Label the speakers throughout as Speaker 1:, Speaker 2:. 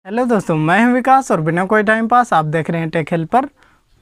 Speaker 1: Hello दोस्तों, मैं हूं विकास और बिना कोई टाइम पास आप देख रहे हैं टेक हेल्प पर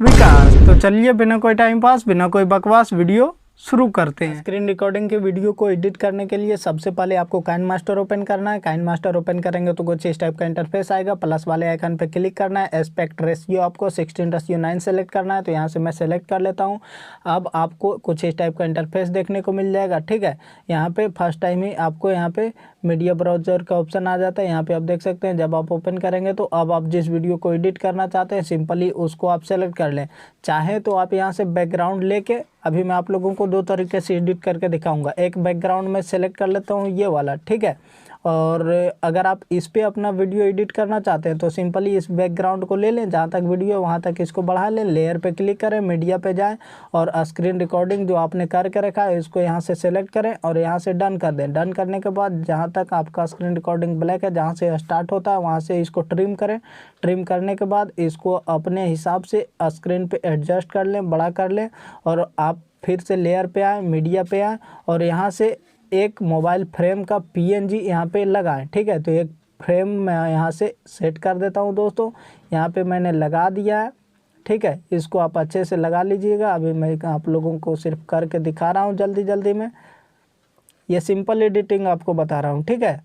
Speaker 1: विकास। तो चलिए बिना कोई टाइम पास बिना कोई बकवास वीडियो शुरू करते हैं। स्क्रीन रिकॉर्डिंग के वीडियो को एडिट करने के लिए सबसे पहले आपको काइनमास्टर ओपन करना है। काइनमास्टर ओपन करेंगे तो कुछ इस टाइप का इंटरफेस आएगा। प्लस वाले आइकन पे क्लिक करना है। एस्पेक्ट रेशियो आपको 16:9 सेलेक्ट करना है, तो यहाँ से मैं सेलेक्ट कर लेता हूँ। अब आपको कुछ इस टाइप का इंटरफेस देखने को मिल जाएगा। ठीक है, यहाँ पे फर्स्ट टाइम ही आपको यहाँ पे मीडिया ब्राउजर का ऑप्शन आ जाता है। यहाँ पे आप देख सकते हैं, जब आप ओपन करेंगे तो अब आप जिस वीडियो को एडिट करना चाहते हैं सिंपली उसको आप सेलेक्ट कर लें। चाहे तो आप यहाँ से बैकग्राउंड लेके, अभी मैं आप लोगों को दो तरीके से एडिट करके दिखाऊंगा। एक बैकग्राउंड में सेलेक्ट कर लेता हूँ ये वाला, ठीक है। और अगर आप इस पे अपना वीडियो एडिट करना चाहते हैं तो सिंपली इस बैकग्राउंड को ले लें, जहाँ तक वीडियो वहाँ तक इसको बढ़ा लें। लेयर पे क्लिक करें, मीडिया पे जाएं और स्क्रीन रिकॉर्डिंग जो आपने करके रखा है इसको यहाँ से सेलेक्ट करें और यहाँ से डन कर दें। डन करने के बाद जहाँ तक आपका स्क्रीन रिकॉर्डिंग ब्लैक है, जहाँ से स्टार्ट होता है वहाँ से इसको ट्रिम करें। ट्रिम करने के बाद इसको अपने हिसाब से स्क्रीन पे एडजस्ट कर लें, बड़ा कर लें और आप फिर से लेयर पे आए, मीडिया पे आए और यहाँ से एक मोबाइल फ्रेम का PNG यहाँ पे लगाएं। ठीक है, तो एक फ्रेम मैं यहाँ से सेट कर देता हूँ दोस्तों। यहाँ पे मैंने लगा दिया है। ठीक है, इसको आप अच्छे से लगा लीजिएगा। अभी मैं आप लोगों को सिर्फ करके दिखा रहा हूँ जल्दी जल्दी में। ये सिंपल एडिटिंग आपको बता रहा हूँ, ठीक है,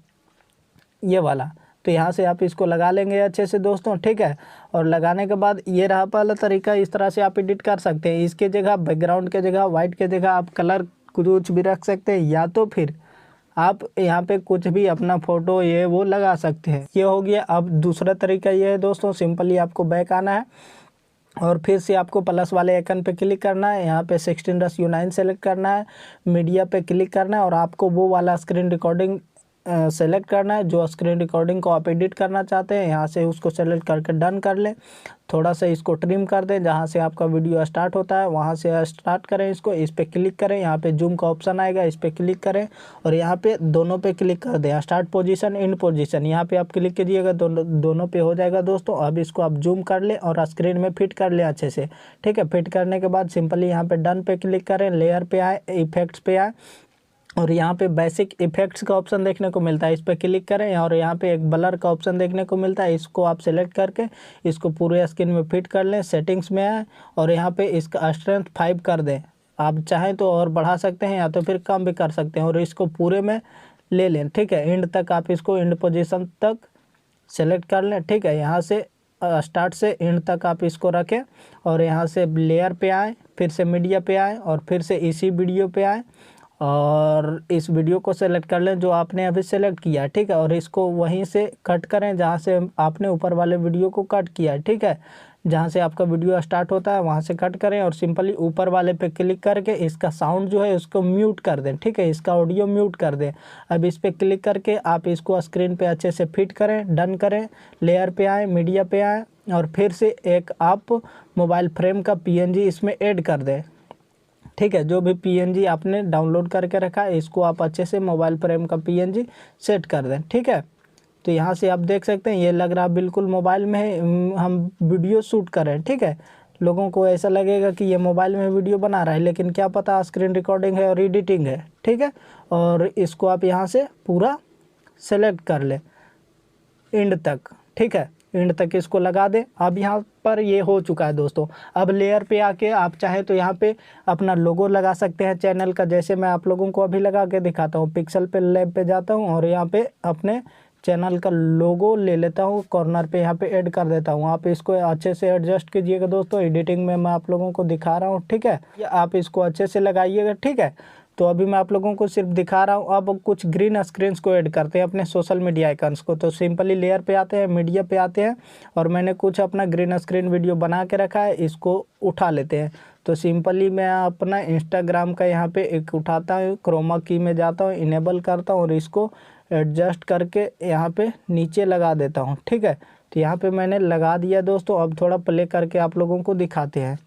Speaker 1: ये वाला। तो यहाँ से आप इसको लगा लेंगे अच्छे से दोस्तों। ठीक है, और लगाने के बाद ये रहा पहला तरीका। इस तरह से आप एडिट कर सकते हैं। इसके जगह बैकग्राउंड के जगह वाइट के जगह आप कलर कुछ भी रख सकते हैं, या तो फिर आप यहाँ पे कुछ भी अपना फ़ोटो ये वो लगा सकते हैं। ये हो गया। अब दूसरा तरीका ये है दोस्तों, सिंपली आपको बैक आना है और फिर से आपको प्लस वाले आइकन पे क्लिक करना है। यहाँ पे 16:9 सेलेक्ट करना है, मीडिया पे क्लिक करना है और आपको वो वाला स्क्रीन रिकॉर्डिंग सेलेक्ट करना है जो स्क्रीन रिकॉर्डिंग को आप एडिट करना चाहते हैं। यहाँ से उसको सेलेक्ट करके डन कर लें। थोड़ा सा इसको ट्रिम कर दें, जहाँ से आपका वीडियो स्टार्ट होता है वहाँ से स्टार्ट करें इसको। इस पर क्लिक करें, यहाँ पे जूम का ऑप्शन आएगा, इस पर क्लिक करें और यहाँ पे दोनों पे क्लिक कर दें। स्टार्ट पोजीशन, एंड पोजीशन, यहाँ पे आप क्लिक कीजिएगा, दोनों पे हो जाएगा दोस्तों। अब इसको आप जूम कर लें और स्क्रीन में फिट कर लें अच्छे से। ठीक है, फिट करने के बाद सिंपली यहाँ पे डन पे क्लिक करें, लेयर पे आए, इफेक्ट्स पे आए और यहाँ पे बेसिक इफेक्ट्स का ऑप्शन देखने को मिलता है, इस पर क्लिक करें और यहाँ पे एक ब्लर का ऑप्शन देखने को मिलता है। इसको आप सेलेक्ट करके इसको पूरे स्क्रीन में फिट कर लें। सेटिंग्स में आए और यहाँ पे इसका स्ट्रेंथ 5 कर दें। आप चाहें तो और बढ़ा सकते हैं या तो फिर कम भी कर सकते हैं और इसको पूरे में ले लें। ठीक है, एंड तक आप इसको एंड पोजिशन तक सेलेक्ट कर लें। ठीक है, यहाँ से स्टार्ट से एंड तक आप इसको रखें और यहाँ से लेयर पे आए, फिर से मीडिया पे आए और फिर से इसी वीडियो पे आए और इस वीडियो को सेलेक्ट कर लें जो आपने अभी सेलेक्ट किया है। ठीक है, और इसको वहीं से कट करें जहाँ से आपने ऊपर वाले वीडियो को कट किया है। ठीक है, जहाँ से आपका वीडियो स्टार्ट होता है वहाँ से कट करें और सिंपली ऊपर वाले पे क्लिक करके इसका साउंड जो है उसको म्यूट कर दें। ठीक है, इसका ऑडियो म्यूट कर दें। अब इस पर क्लिक करके आप इसको स्क्रीन पे अच्छे से फिट करें, डन करें। लेयर पे आए, मीडिया पे आए और फिर से एक आप मोबाइल फ्रेम का PNG इसमें ऐड कर दें। ठीक है, जो भी PNG आपने डाउनलोड करके रखा है इसको आप अच्छे से मोबाइल फ्रेम का PNG सेट कर दें। ठीक है, तो यहाँ से आप देख सकते हैं ये लग रहा बिल्कुल मोबाइल में है, हम वीडियो शूट कर रहे हैं। ठीक है, लोगों को ऐसा लगेगा कि ये मोबाइल में वीडियो बना रहा है, लेकिन क्या पता स्क्रीन रिकॉर्डिंग है और एडिटिंग है। ठीक है, और इसको आप यहाँ से पूरा सेलेक्ट कर लें एंड तक। ठीक है, एंड तक इसको लगा दें। अब यहाँ पर ये हो चुका है दोस्तों। अब लेयर पे आके आप चाहें तो यहाँ पे अपना लोगो लगा सकते हैं चैनल का, जैसे मैं आप लोगों को अभी लगा के दिखाता हूँ। पिक्सल पे लैब पे जाता हूँ और यहाँ पे अपने चैनल का लोगो ले लेता हूँ, कॉर्नर पे यहाँ पे ऐड कर देता हूँ। आप इसको अच्छे से एडजस्ट कीजिएगा दोस्तों, एडिटिंग में मैं आप लोगों को दिखा रहा हूँ। ठीक है, आप इसको अच्छे से लगाइएगा। ठीक है, तो अभी मैं आप लोगों को सिर्फ दिखा रहा हूँ। अब कुछ ग्रीन स्क्रीन्स को ऐड करते हैं अपने सोशल मीडिया आइकन्स को। तो सिंपली लेयर पे आते हैं, मीडिया पे आते हैं और मैंने कुछ अपना ग्रीन स्क्रीन वीडियो बना के रखा है, इसको उठा लेते हैं। तो सिंपली मैं अपना इंस्टाग्राम का यहाँ पे एक उठाता हूँ, क्रोमा की में जाता हूँ, इनेबल करता हूँ और इसको एडजस्ट करके यहाँ पे नीचे लगा देता हूँ। ठीक है, तो यहाँ पे मैंने लगा दिया दोस्तों। अब थोड़ा प्ले करके आप लोगों को दिखाते हैं।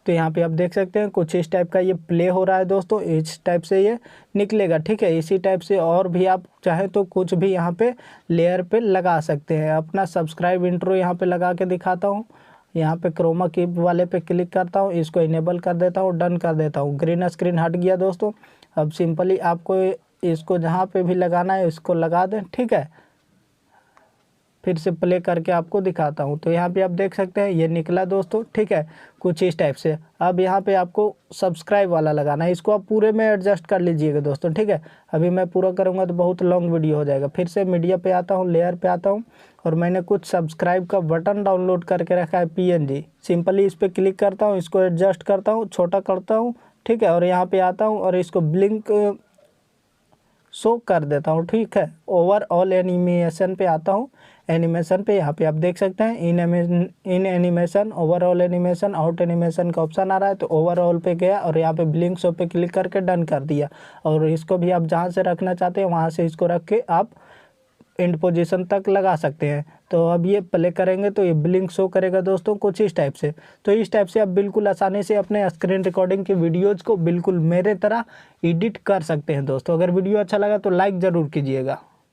Speaker 1: तो यहाँ पे आप देख सकते हैं कुछ इस टाइप का ये प्ले हो रहा है दोस्तों, इस टाइप से ये निकलेगा। ठीक है, इसी टाइप से और भी आप चाहे तो कुछ भी यहाँ पे लेयर पे लगा सकते हैं। अपना सब्सक्राइब इंट्रो यहाँ पे लगा के दिखाता हूँ। यहाँ पे क्रोमा की वाले पे क्लिक करता हूँ, इसको इनेबल कर देता हूँ, डन कर देता हूँ। ग्रीन स्क्रीन हट गया दोस्तों। अब सिंपली आपको इसको जहाँ पे भी लगाना है इसको लगा दें, ठीक है। फिर से प्ले करके आपको दिखाता हूँ। तो यहाँ पे आप देख सकते हैं ये निकला दोस्तों, ठीक है, कुछ इस टाइप से। अब यहाँ पे आपको सब्सक्राइब वाला लगाना है, इसको आप पूरे में एडजस्ट कर लीजिएगा दोस्तों, ठीक है। अभी मैं पूरा करूँगा तो बहुत लॉन्ग वीडियो हो जाएगा। फिर से मीडिया पे आता हूँ, लेयर पे आता हूँ और मैंने कुछ सब्सक्राइब का बटन डाउनलोड करके रखा है PNG। सिंपली इस पर क्लिक करता हूँ, इसको एडजस्ट करता हूँ, छोटा करता हूँ, ठीक है, और यहाँ पे आता हूँ और इसको ब्लिंक शो कर देता हूँ, ठीक है। ओवरऑल एनिमेशन पे आता हूँ, एनिमेशन पे यहाँ पे आप देख सकते हैं इन animation, overall animation, out animation का ऑप्शन आ रहा है। तो ओवरऑल पे गया और यहाँ पे ब्लिंक शो पे क्लिक करके डन कर दिया। और इसको भी आप जहाँ से रखना चाहते हैं वहाँ से इसको रख के आप एंड पोजीशन तक लगा सकते हैं। तो अब ये प्ले करेंगे तो ये ब्लिंक शो करेगा दोस्तों, कुछ इस टाइप से। तो इस टाइप से आप बिल्कुल आसानी से अपने स्क्रीन रिकॉर्डिंग की वीडियोज़ को बिल्कुल मेरे तरह एडिट कर सकते हैं दोस्तों। अगर वीडियो अच्छा लगा तो लाइक ज़रूर कीजिएगा।